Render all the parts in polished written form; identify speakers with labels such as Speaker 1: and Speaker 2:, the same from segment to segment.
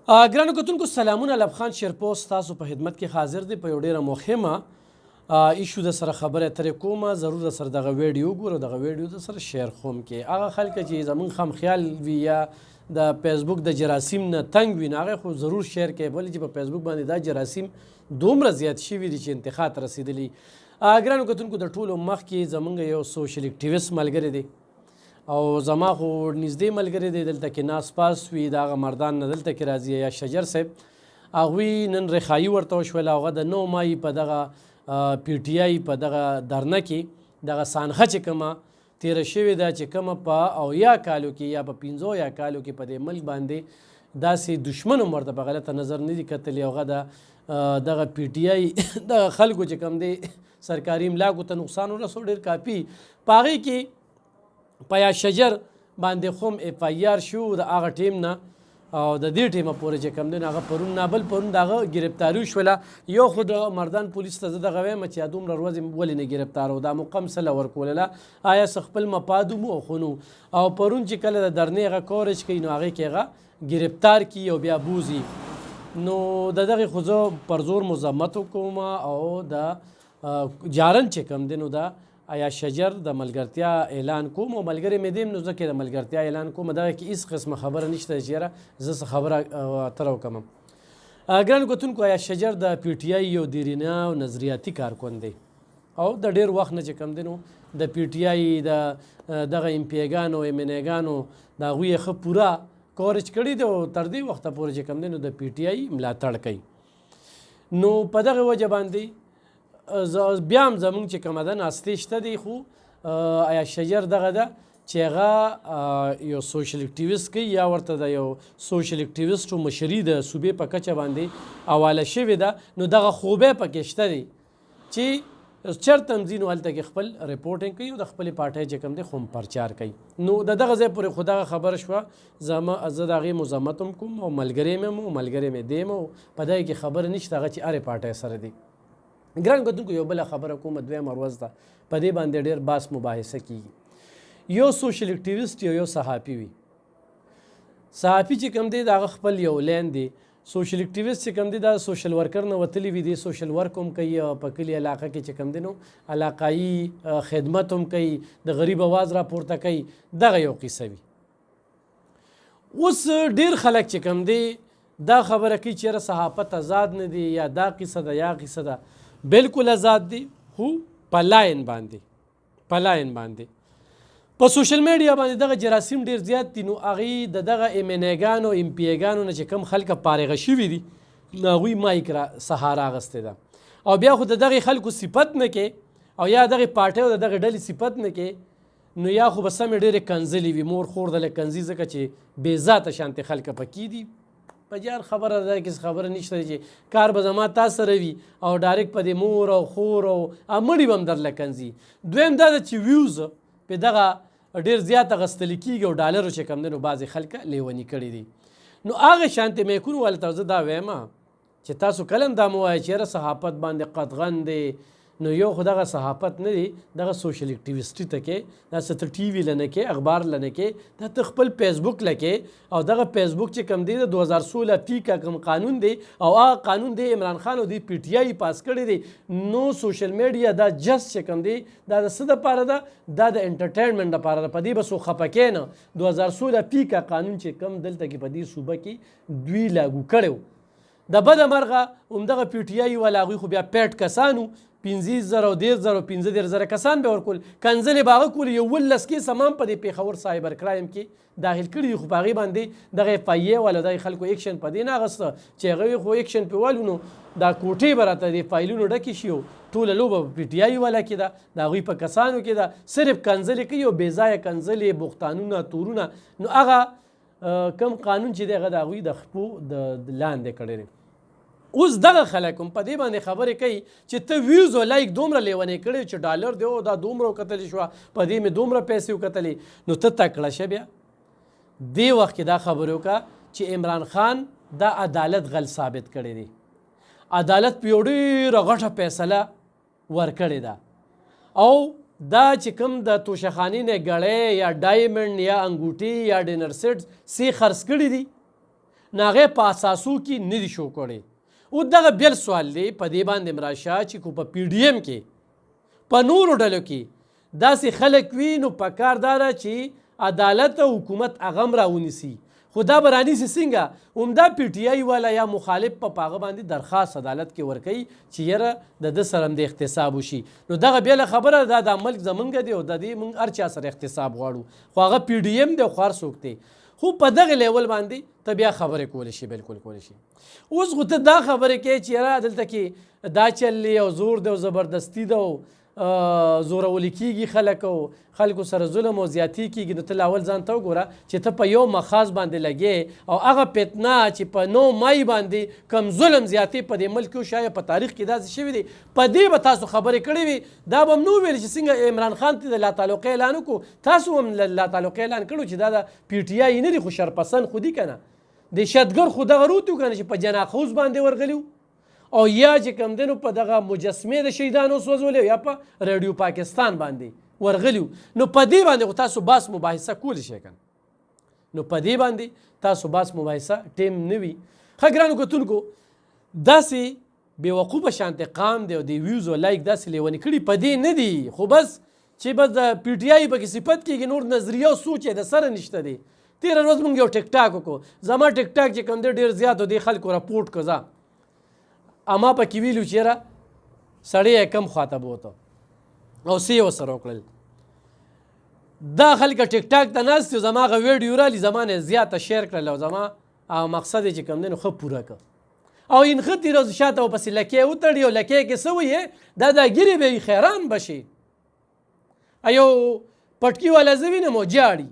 Speaker 1: ګرانو کتونکو سلامونه. لب خان شیرپوست تاسو په خدمت کې حاضر دی په یو ډیره مهمه ایشو د سره خبره اترې کومه. ضرور د سره دغه ویډیو ګورو، دغه ویډیو د سره شیر خوم کې هغه خلک چې زمونږ خام خیال وي یا د فیسبوک د جراثیم نه تنګ وي هغه خو ضرور شیر کوي، ولې چې په فیسبوک باندې دا جراثیم دومره زیات شوي دي چې انتها ته رسېدلي. ګرانو کتونکو د ټولو مخکې زمونږ یو سوشل اکټیویست ملګری دی او زما خو نږدې ملګری دی، دلته کې ناس پاس وي د هغه مردان نه دلته کې راځي یا شجر صاحب. هغوی نن رخایي ورته وشوله. هغه د 9 مای په دغه پی ټي آی په دغه درنه کې دغه سانحه چې کومه تیره شوې ده چې کومه په 80 کالو کې یا په 50 کالو کې په دې ملک باندې داسې دشمن هم ورته په غلطه نظر نه دي کتلي. هغه د دغه پی ټي آی دغه خلکو چې کوم دی سرکاري املاکو ته نقصان ورسو ډېر کافي. په هغې کې په یا شجر باندې خو اف آی آر شو د هغه ټیم نه او د دې ټیمه پورې چې کوم دی هغه پرون نابل پرون د هغه ګرفتاري وشوله. یو خو د مردان پولیس ته زه دغه وایم چې دومره ورځې ولې نه ګرفتار و، دا مقام سله ورکولله آیا څه خپل مفاد مو خو نو. او پرون چې کله د درنې هغه کورج کوي نو هغې کې هغه ګرفتار کي او بیا بوزي. نو د دغې خو زه پر زور مذمت وکوم او د جارن چې کوم دی نو دا آیا شجر د ملګرتیا اعلان کوم او ملګری مې دیم نو ځکه د ملګرتیا اعلان کوم دغه کې هېڅ قسمه خبره نشته چې یاره زه څه خبره اتره وکړم. ګرانو کتونکو آیا شجر د پی ټي آی یو دیرینه او نظریاتي کارکون دی او د ډېر وخت نه چې کوم دی نو د پی ټي آی د دغه ایم پی ګانو ایم ان ګانو د هغوی یې ښه پوره کورج کړي دی او تر دې وخته پورې چې کوم دی نو د پی ټي آی ملاتړ کوي. نو په دغه وجه باندې بیا هم زمونږ چې کومه ده ناستې شته دی، خو آیا شجر دغه ده چې هغه یو سوشل اکټیویست کوي یا ورته د یو سوشل اکټیویسټو مشري د صوبې په کچه باندې حواله شوې ده. نو دغه خوبی پکې شته دی چې چېرته هم ځي نو هلته کې خپل رپورټینګ کوي او د خپلې پارټۍ چې کوم دی خو پرچار کوي. نو د دغه ځای پورې خو دغه خبره شوه. زه د هغې مذمت هم کوم او ملګری مې هم ملګری مې دی او په دغه کې خبره نشته هغه چې هرې پارټۍ سره دی. ګران کتونکو یو بله خبره کومه دویمه ورځ ده په دې باندې ډېر بحث مباحثه کیږي. یو سوشل اکټیویست یو صحافي وي، صحافي چې کوم دی د هغه خپل یو لین دی. سوشل اکټیویست چې کوم دی دا سوشل ورکر نه وتلی وي، دی سوشل ورک هم کوي په کلي علاقه کې چې کوم دی نو علاقایي خدمت هم کوي، د غریب اواز راپورته کوي. دغه یو قصه وي. اوس ډېر خلک چې کوم دی دا خبره کوي چې یاره صحافت آزاد نه دی یا دا قصه ده یا قصه ده. بالکل آزاد دی، خو په لاین باندې په سوشل میډیا باندې دغه جراثیم ډېر زیات دي. نو هغې د دغه ایم ان ګانو ایم پی ګانو نه چې کوم خلکه فارغه شوي دي نو هغوی مایک سهاره اخیستې ده او بیا خو د دغې خلکو صفت نه کې او یا دغې پارټۍ او د دغې ډلې صفت نه کې نو یا خو به سمې ډېرې کنځلې وي. مور خور دله کنځي ځکه چې بې ذاته شانتې خلکه پکې دي. په جار خبره ده کې خبره نشته چې کار به زما تا سره وي او ډایرکټ په دې مور او خور او مړي به هم درله کنځي. دویم دا ده چې ویوز په دغه ډېر زیات اخیستل کېږي او ډالرو چې کوم دی نو بعضې خلکه لیوني کړي دي. نو هغه شانتې میکونو والو ته زه دا وایم چې تاسو کله هم دا مه وایئ چې یاره صحافت باندې قطغن دی. نو یو خو دغه صحافت نه دی، دغه سوشل اکټیویسټي ته کې دا څه ته ټي وي لنه کې اخبار لنه کې دا ته خپل فیسبوک لکې او دغه فیسبوک چې کوم دی د 2016 پی کا کوم قانون دی او هغه قانون دی عمران خان او د پی ټي آی پاس کړی دی. نو سوشل میډیا دا جست چې کوم دی دا د څه دپاره ده؟ دا د انټرټینمنټ دپاره ده. په دې به څوک خفه کې نه. 2016 پی کا قانون چې کوم دلته کې په دې صوبه کې دوی لاګو کړی د بده مرغه همدغه پی ټي آی والا هغوی خو بیا پیټ کسانو 15,000 او 13,000 او 15,000 کسان به ورکول، کنځلې به هغه کول. 11 کې سمام په دې پېښور سایبر کرایم کې داخل کړي دي، خو په هغې باندې دغه اف آی اې والا دغه خلکو ایکشن په دې نه اخیسته چې هغوی خو ایکشن پې والو نو دا کوټې به راته د فایلونو ډکې شي او ټوله لوبه په پی ټي آی والا کې ده، د هغوی په کسانو کې ده. صرف کنځلې کوي او بې ځایه کنځلې بوختانونه تورونه. نو هغه کم قانون چې دی هغه د هغوی د خپو د لاندې کړی دی. اوس دغه خلک هم په دې باندې خبرې کوي چې ته ویوز او لایک دومره لیونی کړی چې ډالر دی او دا دومره وکتلی شوه په دې مې دومره پیسې وکتلې. نو ته تکړه شه بیا دې وخت کې دا خبرې وکړه چې عمران خان دا عدالت غل ثابت کړی دی. عدالت په یو ډېره غټه فیصله ورکړې ده او دا چې کوم د توشخانې نه ګړی یا ډایمنډ یا انګوټي یا ډینر سیټ سی خرڅ کړي دي نو هغې په اساسو کې نه دي شو کړی. او دغه بل سوال دی په دې باندې مراشه چې کو په پی ډي ایم کې په نورو ډلو کې داسې خلک وي نو پکار دا ده چې عدالت او حکومت هغه هم راونیسي. خو دا به رانیسي څنګه؟ همدا پی ټي آی والا یا مخالف په هغه باندې درخواست عدالت کې ورکوي چې یاره د ده سره هم د احتساب وشي. نو دغه بېله خبره دا د ملک زمونږ دی او د دې موږ هر چا سره احتساب غواړو. خو هغه پی ډي ایم دی او خو هر څوک دی. خو په دغه لیول باندې ته بیا خبرې کولی شي، بالکل کولی شي. اوس خو ته دا خبرې کوې چې یاره دلته کې دا چل دی او زور دی او زبردستي ده او زورولي کېږي خلک او خلکو سره ظلم او زیاتي کېږي. نو ته لاول ځان ته وګوره چې ته په یو مخاص باندې لګې او هغه فتنه چې په 9 مای باندې کم ظلم زیاتي په دې ملک کې شاید په تاریخ کې داسې شوي دي، په دې به تاسو خبرې کړې وي. دا به هم نو ویل چې څنګه عمران خان ته د لا تعلقۍ اعلان وکړو، تاسو هم لا تعلقۍ اعلان کړو چې دا د پی ټي آی نه دي خو شرپسند خو دي که نه دهشتګر خو دغه روت و که نه چې په جناقوس باندې ورغلي او یا چې کوم دی نو په دغه مجسمې د شهیدانو سوځولې یا په رادیو پاکستان باندې ورغلي. نو په دې باندې خو تاسو بحث مباحثه کولی شئ که نو په دې باندې تاسو بحث مباحثه ټیم نه وي. ښه ګرانو کتونکو داسې بېوقوفه شانتې قام دی او د ویوز او لایک داسې لیونې کړي په دې نه دي، خو بس چې بس د پی ټي آی پکې صفت کېږي، نور نظریه او سوچ یې د سره نشته دی. تېره ورځ موږ یو ټیک ټاک وکړو، زما ټیک ټاک چې کوم دی ډېر زیات و دې خلکو راپورټ کړه زه اما پکې ویلو چې یاره سړی یې کم خواته بوته او څه یې ورسره وکړل. دا خلک ټیک ټاک ته ناست یو زما هغه ویډیو رالي زما نه زیاته شیر کړل او زما هغه مقصد یې چې کوم دی نو ښه پوره کړه او انخطې ورځ شاته ورپسې لکۍ وتړي او لکۍ کې څه ویې دا ګیرې به وي خیران به شي. یو پټکي والا زه وینم او جاړي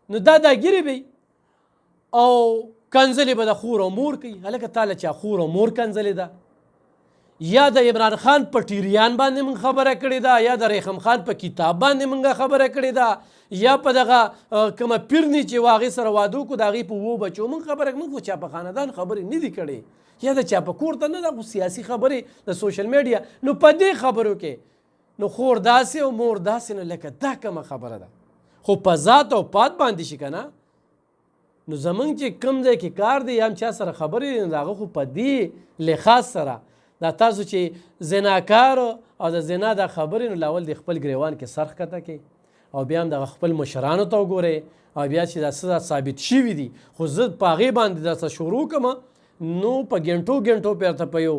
Speaker 1: نو دا ګیرې به او کنځلې به د خور او مور کوي. هلکه تاله چا خور او مور کنځلې ده یا د عمران خان په ټیریان باندې موږ خبره کړې ده یا د ریحم خان په کتاب باندې موږ خبره کړې ده یا په دغه کومه پیرني چې و هغې سره واده وکړو د هغې په 2 بچو موږ خبره موږ خو چا په خاندان خبرې نه دي کړې یا د چا په کور ته نه ده، خو سیاسي خبرې د سوشل میډیا. نو په دې خبرو کې نو خور داسې او مور داسې نو لکه دا کومه خبره ده. خو په ذات او پات باندې شي که نه نو زمونږ چې کوم ځای کې کار دی یا هم چا سره خبرې دي نو هغه خو په دې لحاظ سره دا تاسو چې زناکار او د زنا دا خبرې نو لاول د خپل ګریوان کې سر ښکته کړئ او بیا هم دغه خپل مشرانو ته وګورئ او بیا چې دا څه ثابت شوي دي خو زه په هغې باندې درته شروع کړم نو په ګنټو ګنټو بیرته په یو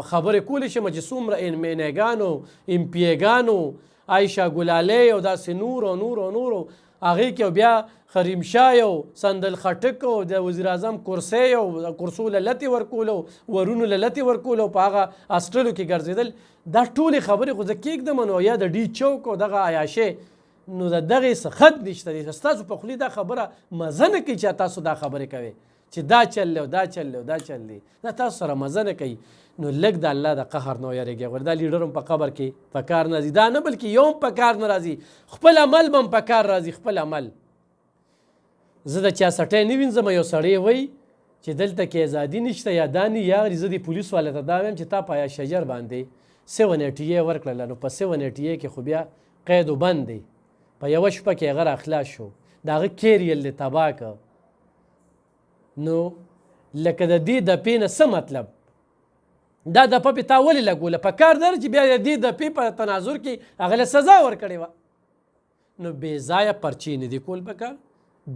Speaker 1: خبرې کولی شم چې څومره امیګانو امپیګانو عایشه ګلالی او داسې نور او نور او نور هغې کې بیا خریم شاه او صندل خټک او د وزیر اعظم کرسۍ او کرسو له لتې ورکول او ورونو له لتې ورکول او په هغه هاسټلو کې ګرځېدل. دا ټولې خبرې خو زه کېږدم نو یا د ډي چوک او دغه عیاشۍ نو د دغې څه خط نشته دی. ستاسو په خولې دا خبره مزه نه کوي چې تاسو دا خبرې کوئ چې دا چل دی او دا چل دی او دا چل دی، دا تاسو سره مزه نه کوي. نو لږ د الله د قهر نه ویرېږئ. ګوره دا لیډر هم په قبر کې په کار نه راځي، دا نه بلکې یو هم په کار نه راځي، خپل عمل به هم په کار راځي. خپل عمل زه د چا سټی نه وینځم. یو سړی وایي چې دلته کې ازادي نشته یا دا نه یا زه د پولیس والا ته دا وایم چې تا په یا شجر باندې 780 ورکړله نو په 780 کې خو بیا قید و بند دی، په یوه شپه کې هغه راخلاص شو، د هغه کیریل دی تباه که. نو لکه د دې دپې نه څه مطلب؟ دا دپه پې تا ولې لګوله؟ په کار در چې بیا د دې دپې په تناظر کې هغه له سزا ورکړې وه. نو بې ځایه پرچې نه دي کول په کار،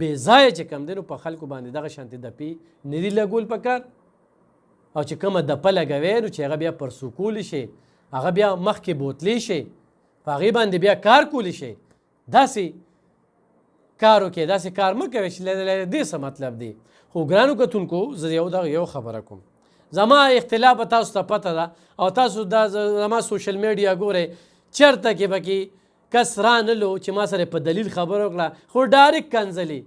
Speaker 1: بې ځایه چې کوم دی نو په خلکو باندې دغه شانتې دپې نه دي لګول په کار. او چې کومه دپه لګوې نو چې هغه بیا پرسو کولی شي، هغه بیا مخکې بوتلی شي، په هغې باندې بیا کار کولی شي. داسې کار وکړئ، داسې کار مه کوئ چې له دې څه مطلب دی. خو ګرانو کتونکو زه یو خبره کوم، زما اختلاف تاسو ته پته ده او تاسو دا زما سوشل میډیا ګورئ، چېرته کې پکې کس رانلو چې ما سره په دلیل خبره وکړه خو ډایرکټ کنځلې.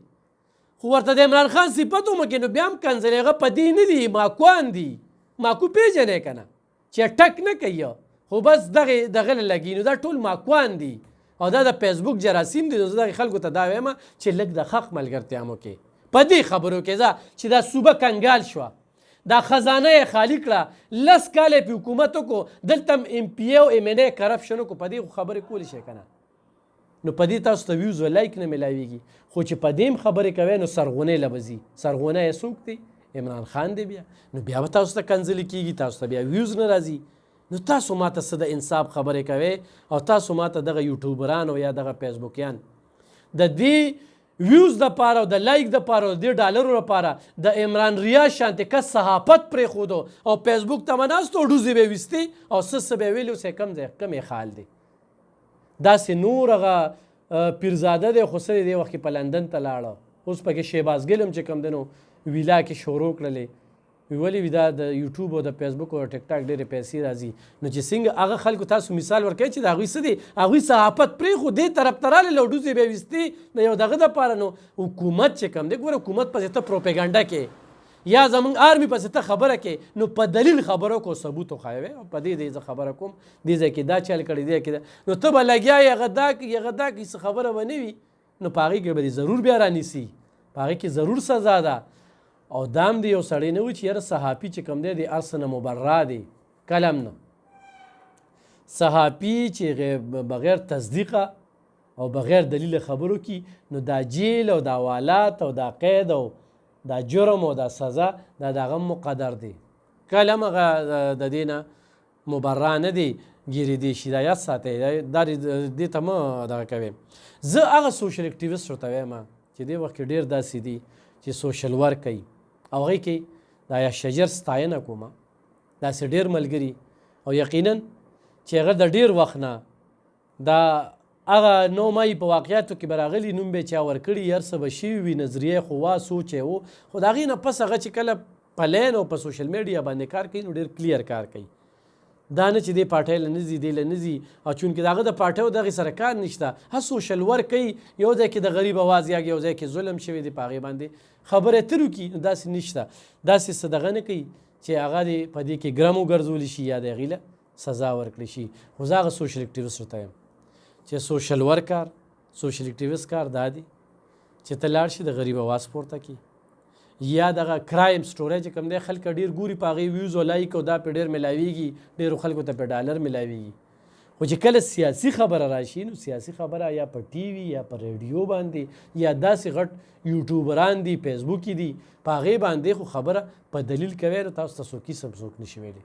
Speaker 1: خو ورته د عمران خان صفت ومکې نو بیا هم کنځلې، هغه په دې نه دي، ماکوان دي، ماکو پېژنې که نه چې ټک نه کوي خو بس دغه لګي. نو دا ټول ماکوان دي او دا د فیسبوک جراثیم دي. نو زه دغې خلکو ته دا وایم چې لږ د حق ملګرتیا مو کې په دې خبرو کې ځه چې دا صوبه کنګال شوه، دا خزانه یې خالي کړه، 10 کاله پې حکومت وکړو، دلته هم ایم پی او ایم این ای کرپشن وکړو، په دې خبرې کولی شئ که نه؟ نو په دې تاسو ته ویوز او لایک نه میلاویږي. خو چې په دې هم خبرې کوئ نو سرغونی له به ځي. سرغونی یې څوک دی؟ عمران خان دی. بیا نو بیا به تاسو ته کنځلې کېږي، تاسو ته بیا ویوز نه راځي. نو تاسو ماته څه د انصاف خبرې کوئ او تاسو ماته دغه یوټیوبران او یا دغه فیسبوکیان د دې ویوز دپاره او د لایک دپاره او د دې ډالرو لپاره د عمران ریاض شانتې کس صحافت پرېښودو او فیسبوک ته به ناست او ډوزې به یې ویستې او څه به یې ویلي اوس یې کم یې خال دی. داسې نور هغه پیرزاده دی خو څه دی دې وخت کې په لندن ته لاړه. اوس پکې شهباز ګل هم چې کوم دی نو ویلا کې شروع کړلې. ولې وي دا د یوټیوب او د فیسبوک او ټیک ټاک ډېرې پیسې راځي. نو چې څنګه هغه خلکو تاسو مثال ورکوئ چې د هغوی څه دی هغوی صحافت پرېښود دې طرف ته راغلې او ډوزې به یې ویستې د یو دغه دپاره. نو حکومت چې کوم دی ګوره حکومت پسې ته پروپیګنډه کې یا زمونږ آرمي پسې ته خبره کې نو په دلیل خبرو کو ثبوت وښایوې او په دې زه خبره کوم دې ځای کې دا چل کړی دی کې نو ته به لګیا یې هغه دا کې څه خبره به نه وي نو په هغې کې به دې ضرور بیا رانیسي، په هغې کې ضرور سزا ده. او دام دی یو سړی نه وي چې یاره صحافي چې کوم دی د هر څه نه مبرا دی، کلم نه. صحافي چې بغیر تصدیقه او بغیر دلیل خبرو کی نو دا جیل او دا والات او دا قید او دا جرم او دا سزا دا دغه مقدر دی، کلم هغه د دې نه مبرا نه دی ګیرېدی شي. دا یاد ساتئ، دا دې ته مه دغه کوئ. زه هغه سوشل اکټیویسټ ورته وایم چې دې وخت کې ډېر داسې دي چې سوشل ورک کوي او هغې کې دا یا شجر ستاینه کومه داسې ډېر ملګري او یقینا چې هغه د ډېر وخت نه دا هغه 9 مای په واقعیاتو کې به راغلي نوم به یې چا ورکړي هر څه به شوي وي نظریه خو وا سوچ یې و خو د هغې نه پس هغه چې کله په لین او په سوشل میډیا باندې کار کوي نو ډېر کلیر کار کوي. دا نه چې دې پارټۍ له نه ځي دې له نه ځي او چونکې د هغه د پارټۍ او دغې سره کار نشته ها سوشل ورک کوي یو ځای کې د غریب اواز یاږي یو ځای کې ظلم شوی دی په هغې باندې خبرې اترې وکړي نو داسې نشته داسې څه دغه نه کوي چې هغه دې په دې کې ګرم وګرځولی شي یا د هغې له سزا ورکړی شي. خو زه هغه سوشل اکټیویسټ ورته یم چې سوشل ورک کار سوشل اکټیویسټ کار دا دی چې ته لاړ شي د غریب اواز پورته کړي یا دغه کرایم سټوری چې کوم دی خلک ډېر ګوري په هغې ویوز او لایک او دا پې ډېر میلاویږي ډېرو خلکو ته پې ډالر میلاویږي. خو چې کله سیاسي خبره راشي نو سیاسي خبره یا په ټي وي یا په ریډیو باندې یا داسې غټ یوټیوبران دي فیسبوکي دي په هغې باندې خو خبره په دلیل کوی نو تاسو ته څوک څوک نشي ویلی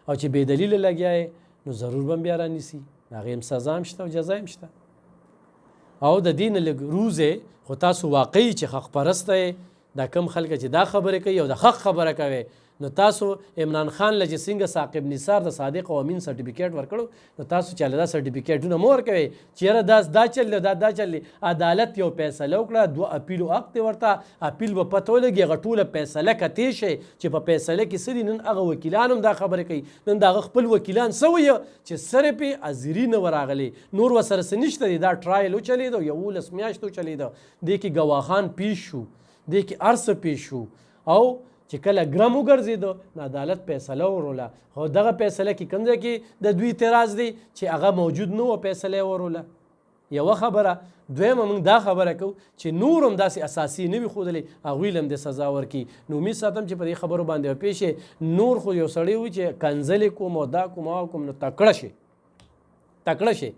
Speaker 1: او چې بې دلیله لګیا یې نو ضرور به هم بیا رانیسي د هغې هم سزا هم شته او جزا هم شته. او د دې نه لږ روز خو تاسو واقعي چې حق پرسته دا کم خلک چې دا خبرې کوي او د حق خبره کوي نو تاسو عمران خان له چې څنګه ثاقب نثار د صادق او امین سرټیفیکیټ ورکړو نو تاسو چاله دا سرټیفیکیټونه مه ورکوئ چې یاره دا چل دی دا چل دی. عدالت یو فیصله وکړه 2 اپیلو حق دی ورته اپیل به پته ولګي هغه ټوله فیصله کتې شي چې په فیصله کې څه دي. نن هغه وکیلان هم دا خبرې کوي نن د هغه خپل وکیلان څه ویه چې صرف یې حاضري نه ورغلی نور ورسره څه نشته دی. دا ټرایل وچلېده 11 میاشتې وچلېده دې کې ګواهان پیش شو دې کې هر څه پیش شو او چې کله ګرم وګرځېده نو عدالت فیصله وروله. خو دغه فیصله کې کوم ځای کې د دوی اعتراض دی چې هغه موجود نه وه فیصله یې وروله. یوه خبره. دویمه موږ دا خبره کوو چې نور هم داسې اساسي نه وي ښودلی هغوی له هم د سزا ورکړي. نو امید ساتم چې په دې خبرو باندې به پوه نور خو یو سړی وي چې کنځلې کوم او دا کوم او کوم نو تکړه شي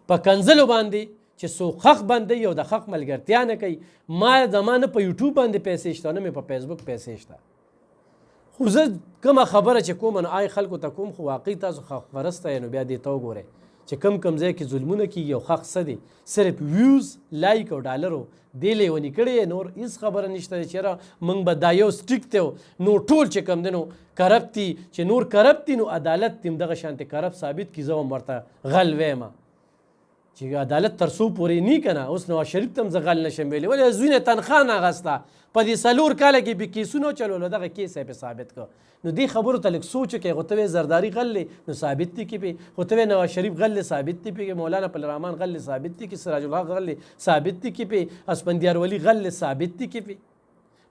Speaker 1: په کنځلو باندې چې څوک حق باندې یو د حق ملګرتیا نه کوي. ما زما نه په یوټیوب باندې پیسې شته نه مې په فیسبوک پیسې شته. خو زه کومه خبره چې کوم نو آی خلکو ته کوم خو واقعي تاسو حق پرسته یې نو بیا دې ته وګورئ چې کم ځای کې ظلمونه کېږي او حق څه دی صرف ویوز لایک او ډالرو دې لیوني کړی نور هېڅ خبره نشته چې یاره موږ به دا یو سټیک دی نو ټول چې کوم دی نو کرپټ دي چې نور کرپټ دي نو عدالت دې هم دغه شانتې کرپټ ثابت کړي. زه هم ورته غل ویم چې عدالت تر څو پورې نی که نه اوس نواز شریف ته هم زه غل نشم ویلی ولې زوی نه تنخوا نه اخسته په دې 4 کاله کې به کیسونه چلولو دغه کیس یې پې ثابت کړه. نو دې خبرو ته لږ سوچ وکړئ. خو ته وایې زرداري غل دی نو ثابت دي کې پې خو ته وایې نواز شریف غل دی ثابت دي پې مولانا پل رحمان غل دی ثابت دي کې سراج الحق غل دی ثابت دي کې پې اسفندیار ولی غل دی ثابت دي کې پې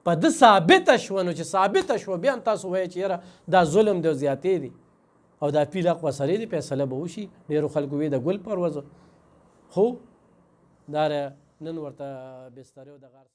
Speaker 1: په ده ثابته شوه نو چې ثابته شوه بیا هم تاسو وایئ چې یاره دا ظلم دی او زیاتې دي او دا اپیل حق وسرې دي فیصله به وشي. ډېرو خلکو وایي د ګل پروزه خو دا نن ورته بسترې او د غار